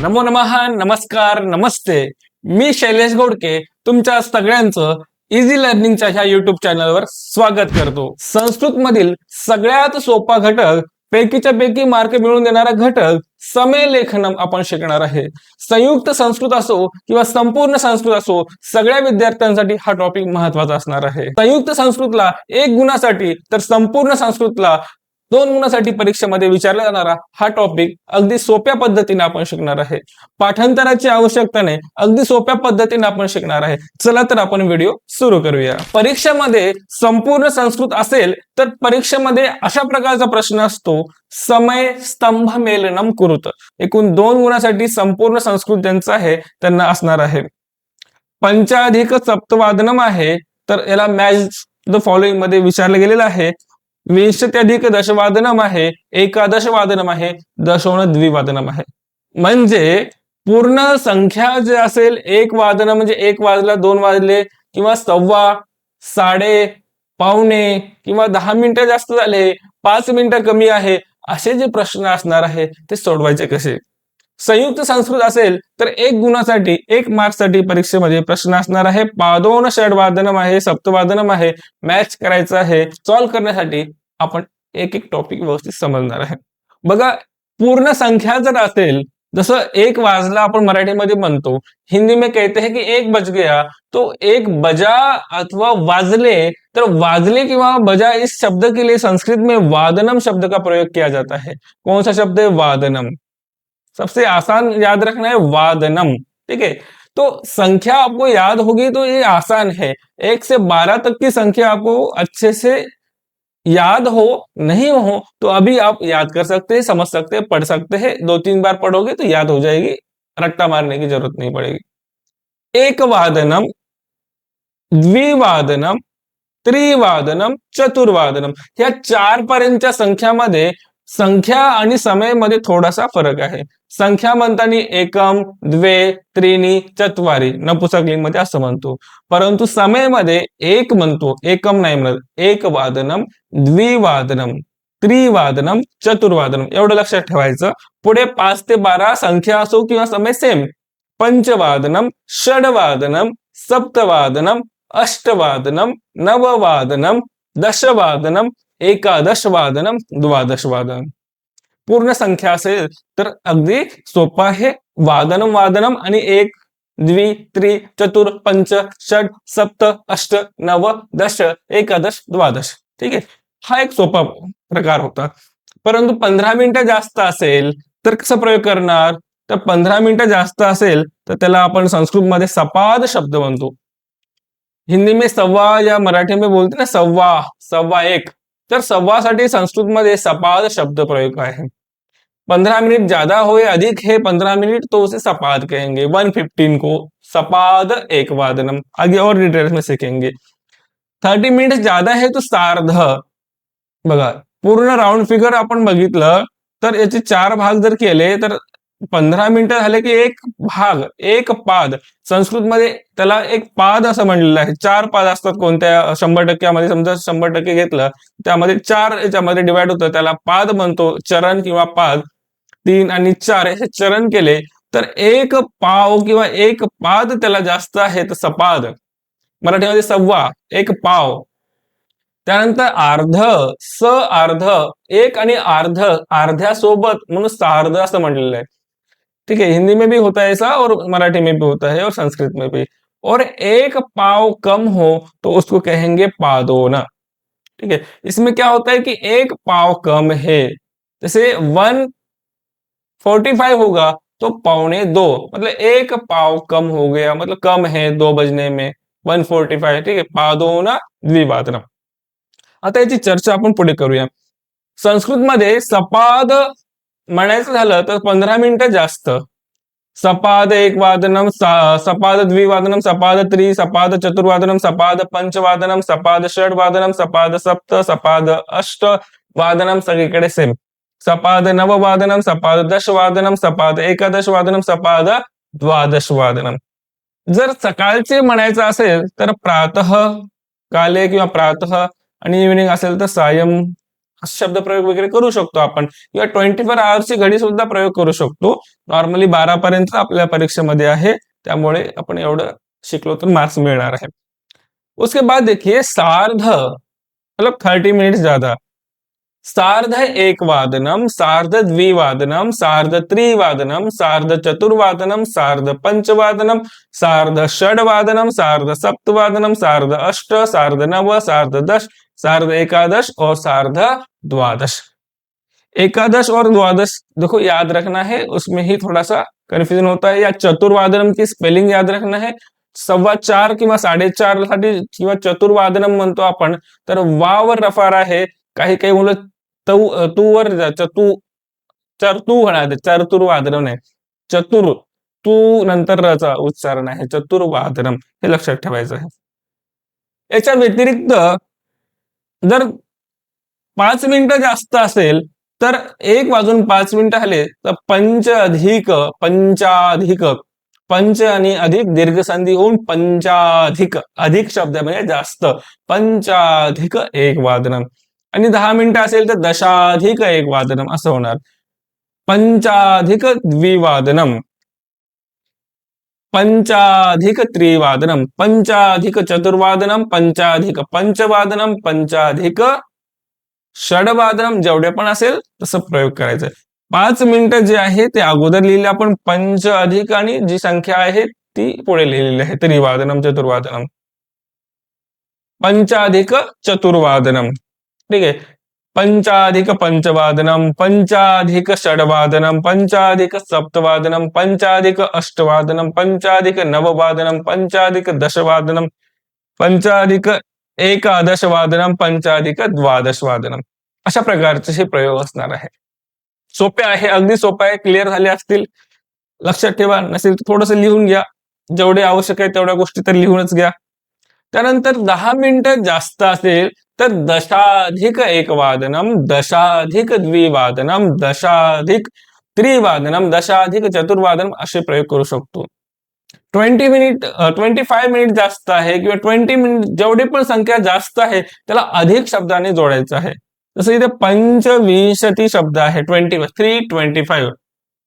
नमो नमः, नमस्कार, नमस्ते. मी शैलेश गोडके तुमच्या सगळ्यांचं इझी लर्निंगच्या ह्या युट्यूब चॅनलवर स्वागत करतो. संस्कृत मधील सगळ्यात सोपा घटक पैकीच्या पैकी मार्क मिळवून देणारा घटक समय लेखनम आपण शिकणार आहे. संयुक्त संस्कृत असो किंवा संपूर्ण संस्कृत असो, सगळ्या विद्यार्थ्यांसाठी हा टॉपिक महत्वाचा असणार आहे. संयुक्त संस्कृतला 1 गुणासाठी तर संपूर्ण संस्कृतला 2 गुणासाठी परीक्षेमध्ये विचारला जाणारा हा टॉपिक अगदी सोप्या पद्धतीने आपण शिकणार आहे. पाठांतराची आवश्यकता नाही, अगदी सोप्या पद्धतीने आपण शिकणार आहे. चला तर आपण व्हिडिओ सुरू करूया. परीक्षेमध्ये संपूर्ण संस्कृत असेल तर परीक्षेमध्ये अशा प्रकारचा प्रश्न असतो, समय स्तंभ मेलनम कुरुत. एकूण 2 गुणासाठी संपूर्ण संस्कृत ज्यांचं आहे त्यांना असणार आहे. पंचाधिक सप्तवादनम आहे तर याला मॅच द फॉलोइंग मध्ये विचारलं गेलेलं आहे. विंशत्यधिक दशवादनम आहे, एकादश वादनम आहे, दशोण द्विवादनम आहे. म्हणजे पूर्ण संख्या जे असेल 1 वादन म्हणजे 1 वाजला, 2 वाजले किंवा सव्वा, साडे, पावणे किंवा 10 मिनिटं जास्त झाले, 5 मिनिटं कमी आहे, असे जे प्रश्न असणार आहे ते सोडवायचे कसे. संयुक्त संस्कृत असेल तर 1 गुणासाठी 1 मार्क्ससाठी परीक्षेमध्ये प्रश्न असणार आहे. पादोन षडवादनम आहे, सप्तवादनम आहे, मॅच करायचं आहे. सॉल्व्ह करण्यासाठी आपण एक एक टॉपिक व्यवस्थित समजणार आहे. बघा, पूर्ण संख्या जर असेल, जसं 1 वाजला आपण मराठीमध्ये म्हणतो, हिंदी में कहते हैं कि 1 बज गया, तो 1 बजा अथवा वाजले, तर वाजले किंवा बजा इस शब्द के लिए संस्कृत में वादनम शब्द का प्रयोग किया जाता है. कौन सा शब्द है? वादनम. सबसे आसान याद रखना है वादनम. ठीक है, तो संख्या आपको याद होगी तो ये आसान है. 1 से 12 तक की संख्या आपको अच्छे से याद हो, नहीं हो तो अभी आप याद कर सकते हैं, समझ सकते हैं, पढ़ सकते हैं. 2-3 बार पढ़ोगे तो याद हो जाएगी, रट्टा मारने की जरूरत नहीं पड़ेगी. एक वादनम, द्विवादनम, त्रिवादनम, चतुर्वादनम, ह्या 4 पर्यंतच्या संख्यामध्ये संख्या आणि समयमध्ये थोडासा फरक आहे. संख्या म्हणताना एकम, द्वे, त्रीणी, चत्वारी नपुंसकलिंगमध्ये असं म्हणतो, परंतु समयमध्ये 1 म्हणतो, एकम नाही म्हणत. 1 वादनम, द्विवादनम, त्रिवादनम, चतुर्वादनम एवढं लक्षात ठेवायचं. पुढे 5 ते 12 संख्या असो किंवा समय सेम. पंचवादनम, षडवादनम, सप्तवादनम, अष्टवादनम, नववादनम, दशवादनम, एकादश वादनम, द्वादश वादनम. पूर्ण संख्या असेल तर अगदी सोपा आहे. वादनम वादनम आणि 1, द्वि, त्रि, चतुर, पंच, षड, सप्त, अष्ट, नव, दश, एकादश, द्वादश. ठीक आहे, हा एक सोपा प्रकार होता. परंतु 15 मिनिटं जास्त असेल तर कसा प्रयोग करणार? तर 15 मिनिटं जास्त असेल तर त्याला आपण संस्कृत मध्ये सपाद शब्द म्हणतो. हिंदी में सव्वा या मराठी में बोलते ना सव्वा, सव्वा 1, तर सव्वासाठी संस्कृत मध्ये सपाद शब्द प्रयोग आहे. 15 मिनट ज्यादा हो या अधिक है 15 मिनट तो उसे सपाद कहेंगे. 115 को सपाद 1 वादनम. आगे और डिटेल्स में सीखेंगे. 30 मिनिट ज्यादा है तो सार्ध. बघा, पूर्ण राउंड फिगर आपण बघितलं तर याचे 4 भाग जर केले तर 15 मिनिटं झाले की 1 भाग, 1 पाद. संस्कृतमध्ये त्याला 1 पाद असं म्हणलेलं आहे. 4 पाद असतात कोणत्या 100% समजा 100% घेतलं त्यामध्ये 4 याच्यामध्ये डिवाइड होतं, त्याला पाद म्हणतो. चरण किंवा पाद 3 आणि 4 हे चरण केले तर 1 पाव किंवा 1 पाद त्याला जास्त आहे तर सपाद. मराठीमध्ये सव्वा, 1 पाव. त्यानंतर अर्ध, स अर्ध, 1 आणि अर्ध, अर्ध्यासोबत म्हणून सार्ध असं म्हणलेलं आहे. ठीक है, हिंदी में भी होता है ऐसा और मराठी में भी होता है और संस्कृत में भी. और 1 पाव कम हो तो उसको कहेंगे पादोन. ठीक है, इसमें क्या होता है कि 1 पाव कम है, जैसे 1:45 होगा तो 1:45, मतलब 1 पाव कम हो गया, मतलब कम है 2 बजने में 1:45. ठीक है, पादोन द्विवादनम. आता याची चर्चा आपण पुढे करूया. संस्कृतमध्ये सपाद म्हणायचं झालं तर 15 मिनिटं जास्त. सपाद 1 वादनम, सपाद द्विवादनम, सपाद त्रि, सपाद चतुर्वादनम, सपाद पंचवादनम, सपाद षडवादनम, सपाद सप्त, सपाद अष्ट वादनम सगळीकडे सेम. सपाद नववादनम, सपाद दशवादनम, सपाद एकादश वादनम, सपाद द्वादश वादनम. जर सकाळचे म्हणायचं असेल तर प्रातः काले किंवा प्रातः आणि इव्हिनिंग असेल तर सायं शब्दप्रयोग वगैरे करू शकतो आपण, किंवा 24 आवर्सची घडी सुद्धा प्रयोग करू शकतो. नॉर्मली 12 पर्यंत आपल्या परीक्षेमध्ये आहे, त्यामुळे आपण एवढं शिकलो तर मार्क्स मिळणार आहे. उसके बाद देखिए सार्ध मतलब 30 मिनट्स ज्यादा, सार्ध एक वादनम, सार्ध द्विवादनम, सार्ध त्रिवादनम, सार्ध चतुर्वादनम, सार्ध पंचवादनम, सार्ध षड्वादनम, सार्ध सप्तवादनम, सार्ध अष्ट, सार्ध नव, सार्ध दश, सार्ध एकादश और सार्ध द्वादश. एकादश और द्वादश देखो याद रखना है, उसमें ही थोड़ा सा कन्फ्युजन होता है. या चतुर्वादनम की स्पेलिंग याद रखना है. 4:15 किंवा 4:30 साठी किंवा चतुर्वादनम म्हणतो आपण, तर वावर रफार आहे. काही काही मुलं तू वर चतु म्हणाले, चतुर्वादनम नाही, चतुर तू नंतर रचा उच्चारण आहे, चतुर्वादनम, हे लक्षात ठेवायचं आहे. याच्या व्यतिरिक्त जर 5 मिनिटं जास्त असेल तर 1 वाजून 5 मिनिटं झाले तर पंचाधिक, पंच आणि अधिक दीर्घ संधी होऊन पंचाधिक, अधिक शब्द म्हणजे जास्त, पंचाधिक एक वादनम. आणि 10 मिनिटं असेल तर दशाधिक एक वादनम असं होणार. पंचाधिक द्विवादनम, पंचाधिक त्रिवादनम, पंचाधिक चतुर्वादनम, पंचाधिक पंचवादनम, पंचाधिक षडवादनम, जेवढे पण असेल तसं प्रयोग करायचा. 5 मिनिटं जे आहे ते अगोदर लिहिले आपण पंच अधिक, आणि जी संख्या आहे ती पुढे लिहिलेली आहे, त्रिवादनम चतुर्वादनम, पंचाधिक चतुर्वादनम. ठीक आहे. पंचाधिक पंचवादनम, पंचाधिक षडवादनम, पंचाधिक सप्तवादनम, पंचाधिक अष्टवादनम, पंचाधिक नववादनम, पंचाधिक दशवादनम, पंचाधिक एकादशवादनम, पंचाधिक द्वादशवादनम. अशा प्रकारचे हे प्रयोग असणार आहे. सोपे आहे, अगदी सोपे आहे. क्लिअर झाले असतील, लक्षात ठेवा. नसेल थोडंसं लिहून घ्या, जेवढे आवश्यक आहे तेवढ्या गोष्टी तर लिहूनच घ्या. त्यानंतर 10 मिनिटं जास्त असेल तर दशाधिक एक वादनम, दशाधिक द्विवादनम, दशाधिक त्रिवादनम, दशाधिक चतुर्वादनम असे प्रयोग करू शकतो. 25 मिनिट जास्त आहे किंवा 20 मिनिट, जेवढी पण संख्या जास्त आहे त्याला अधिक शब्दाने जोडायचं आहे. जसं इथे पंचविंशती शब्द आहे, 325.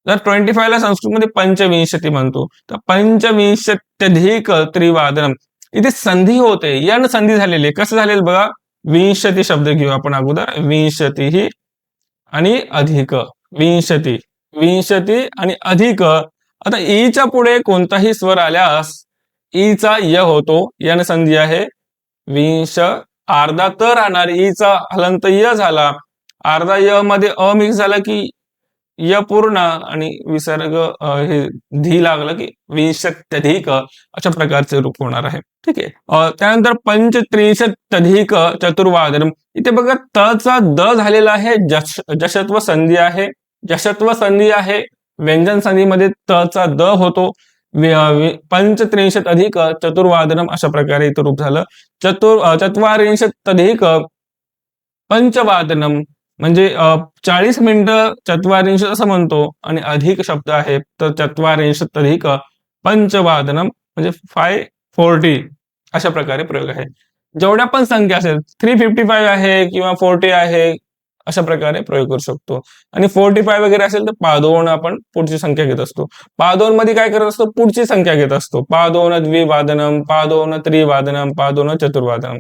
जर 25 ला संस्कृतमध्ये पंचविंशती म्हणतो, तर पंचविंशत्यधिक त्रिवादनम. इथे संधी होते, यन संधी झालेली. कसं झालेलं बघा, विंशती शब्द घेऊ आपण अगोदर, विंशती ही आणि अधिक, विंशती, विंशती आणि अधिक. आता ईच्या पुढे कोणताही स्वर आल्यास ईचा य होतो, यन संधी आहे. विंश अर्धा तर राहणार, ईचा हलंत य झाला, अर्धा य मध्ये अ मिक्स झाला की य पूर्ण आणि विसर्ग हे धी लागलं की विंशत्यधिक, अशा प्रकारचे रूप होणार आहे. ठीक आहे. त्यानंतर पंचत्रिशत्यधिक चतुर्वादनम. इथे बघा तचा द झालेला आहे, जशत्व संधी आहे, जशत्व संधी आहे. व्यंजन संधीमध्ये तचा द होतो. 35 चतुर्वादनम अशा प्रकारे इथं रूप झालं. 44 पंचवादनम, म्हणजे 40 मिनिटं 44 असं म्हणतो, आणि अधिक शब्द आहे तर 44 पंचवादनम म्हणजे 540 अशा प्रकारे प्रयोग आहे. जेवढ्या पण संख्या असेल, 355 आहे किंवा 40 आहे, अशा प्रकारे प्रयोग करू शकतो. आणि 45 वगैरे असेल तर पादोन आपण पुढची संख्या घेत असतो. पादोन मध्ये काय करत असतो, पुढची संख्या घेत असतो. पादोन द्विवादनम, पादोन त्रिवादनम, पादोन चतुर्वादनम.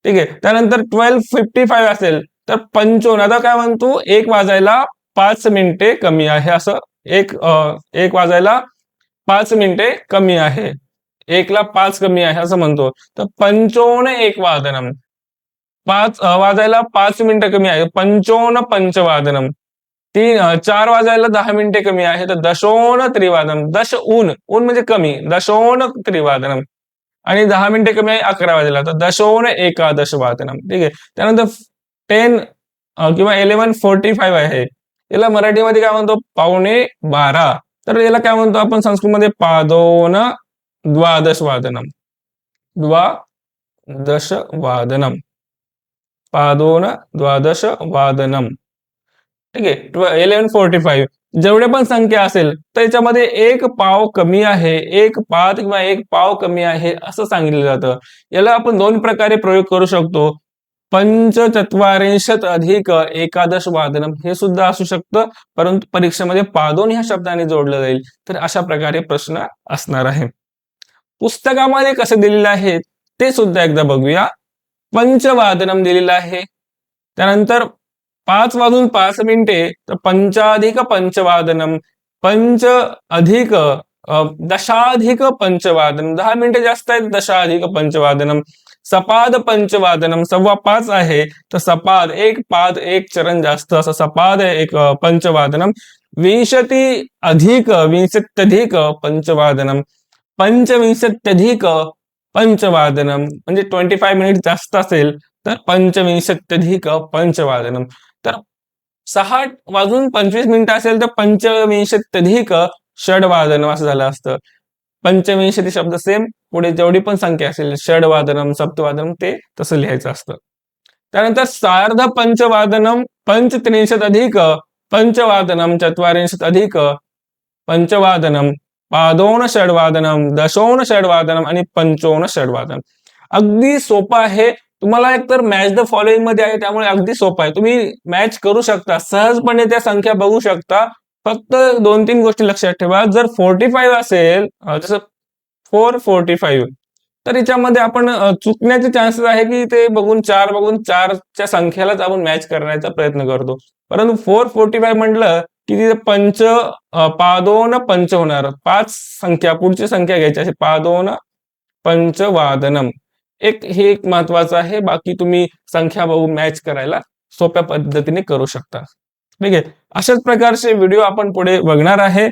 ठीक आहे. त्यानंतर 12:55 असेल तर 55. आता काय म्हणतो, 1 वाजायला 5 मिनिटे कमी आहे, असं एक वाजायला 5 मिनिटे कमी आहे, 1 ला 5 कमी आहे असं म्हणतो. तर 55 वादनम, 5 वाजायला 5 मिनिटं कमी आहे, 55 पंचवादनम. 4 वाजायला 10 मिनिटे कमी आहे, तर दशोन त्रिवादनम. दश ऊन, ऊन म्हणजे कमी, दशोन त्रिवादनम. आणि 10 मिनिटे कमी आहे 11 वाजायला, तर दशोन एकादश वादनम. ठीक आहे. त्यानंतर 10 किंवा 11:45 आहे, याला मराठीमध्ये काय म्हणतो, 11:15. तर याला काय म्हणतो आपण संस्कृतमध्ये, पादोन द्वादश वादनम, द्वादश वादनम, पादोन द्वादश वादनम. ठीक आहे. 11:45 जेवढे पण संख्या असेल त्याच्यामध्ये 1 पाव कमी आहे, 1 पाद किंवा 1 पाव कमी आहे असं सांगितलं जातं. याला आपण 2 प्रकारे प्रयोग करू शकतो. पंचचत्वारिंशत अधिक एकादश वादनम हे सुद्धा असू शकतं, परंतु परीक्षेमध्ये पादोन ह्या शब्दाने जोडलं जाईल. तर अशा प्रकारे प्रश्न असणार आहे. पुस्तकामध्ये कसं दिलेलं आहे ते सुद्धा एकदा बघूया. पंचवादनम दिलेलं आहे, त्यानंतर 5:05 तर पंचाधिक पंचवादनम, पंच अधिक दशाधिक पंचवादनम, 10 मिनिटे जास्त आहेत, दशाधिक पंचवादनम. सपाद पंचवादनम 5:15 आहे, तर सपाद एक पाद एक चरण जास्त असं सपाद एक पंचवादनम. विंशती अधिक विंशत्यधिक पंचवादनम, पंचविंशत्यधिक पंचवादनम म्हणजे 25 मिनिट जास्त असेल तर पंचविंशत्यधिक पंचवादनम. तर 6:25 असेल तर पंचविंशत्यधिक षडवादनम असं झालं असतं. पंचविंशती शब्द सेम, पुढे जेवढी पण संख्या असेल षडवादनम सप्तवादनम ते तसं लिहायचं असतं. त्यानंतर सार्ध पंचवादनम, पंचत्रिंशत अधिक पंचवादनम, चत्वारिंशत अधिक पंचवादनम, पादोन षडवादनम, दशोन षडवादनम आणि पंचोन षडवादनम. अगदी सोपं आहे. तुम्हाला एकतर मॅच द फॉलोइंग मध्ये आहे, त्यामुळे अगदी सोपं आहे. तुम्ही मॅच करू शकता, सहजपणे त्या संख्या बघू शकता. फक्त 2-3 गोष्टी लक्षात ठेवा. जर 45 असेल, जसं 445, तर याच्यामध्ये आपण चुकण्याचे चान्सेस आहे की ते बघून 4च्या संख्येलाच आपण मॅच करण्याचा प्रयत्न करतो. परंतु 445 म्हटलं की तिथे पादोन पंच होणार. 5 संख्या पुढची संख्या घ्यायची असे पादोन पंचवादनम. हे एक महत्वाचं आहे. बाकी तुम्ही संख्या बघून मॅच करायला सोप्या पद्धतीने करू शकता. ठीक आहे. अशाच प्रकारचे व्हिडिओ आपण पुढे बघणार आहे,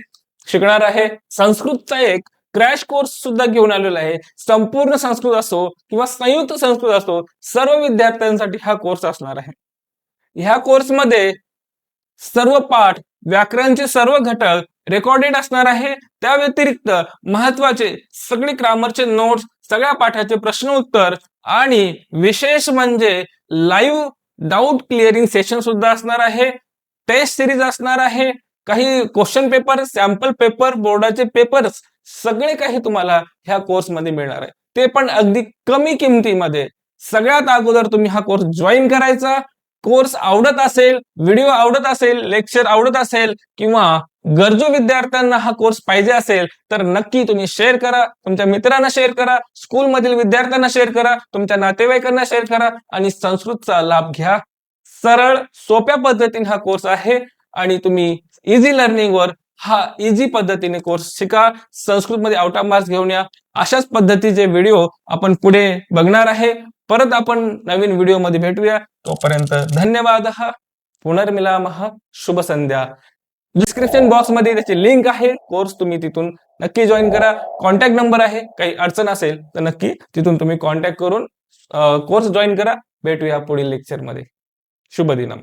शिकणार आहे. संस्कृतचा एक क्रॅश कोर्स सुद्धा घेऊन आलेला आहे. संपूर्ण संस्कृत असो किंवा संयुक्त संस्कृत असो, सर्व विद्यार्थ्यांसाठी हा कोर्स असणार आहे. ह्या कोर्समध्ये सर्व पाठ, व्याकरणचे सर्व घटक रेकॉर्डेड असणार आहे. त्या व्यतिरिक्त महत्वाचे सगळे ग्रामरचे नोट्स, सगळ्या पाठाचे प्रश्न उत्तर आणि विशेष म्हणजे लाईव्ह डाऊट क्लिअरिंग सेशन सुद्धा असणार आहे. टेस्ट सिरीज असणार आहे. काही क्वेश्चन पेपर, सॅम्पल पेपर, बोर्डाचे पेपर्स सगळे काही तुम्हाला ह्या कोर्समध्ये मिळणार आहे. ते पण अगदी कमी किमतीमध्ये. सगळ्यात अगोदर तुम्ही हा कोर्स जॉईन करायचा. कोर्स आवडत असेल, व्हिडिओ आवडत असेल, लेक्चर आवडत असेल किंवा गरजू विद्यार्थ्यांना हा कोर्स पाहिजे असेल तर नक्की तुम्ही शेअर करा, तुमच्या मित्रांना शेअर करा, स्कूलमधील विद्यार्थ्यांना शेअर करा, तुमच्या नातेवाईकांना शेअर करा आणि संस्कृतचा लाभ घ्या. सरळ सोप्या पद्धतीने हा कोर्स आहे आणि तुम्ही इझी लर्निंगवर हा इझी पद्धतीने कोर्स शिका. संस्कृतमध्ये आउट ऑफ मार्क्स घेऊन या. अशाच पद्धतीचे व्हिडिओ आपण पुढे बघणार आहे. परत आपण नवीन व्हिडिओ मध्ये भेटूया. तोपर्यंत धन्यवाद. पुनर्मिलामः. शुभ संध्या. डिस्क्रिप्शन बॉक्स मध्ये त्याची लिंक आहे. कोर्स तुम्ही तिथून नक्की जॉईन करा. कॉन्टॅक्ट नंबर आहे. काही अडचण असेल तर नक्की तिथून तुम्ही कॉन्टॅक्ट करून कोर्स जॉईन करा. भेटूया पुढील लेक्चर मध्ये. शुभ दिनम.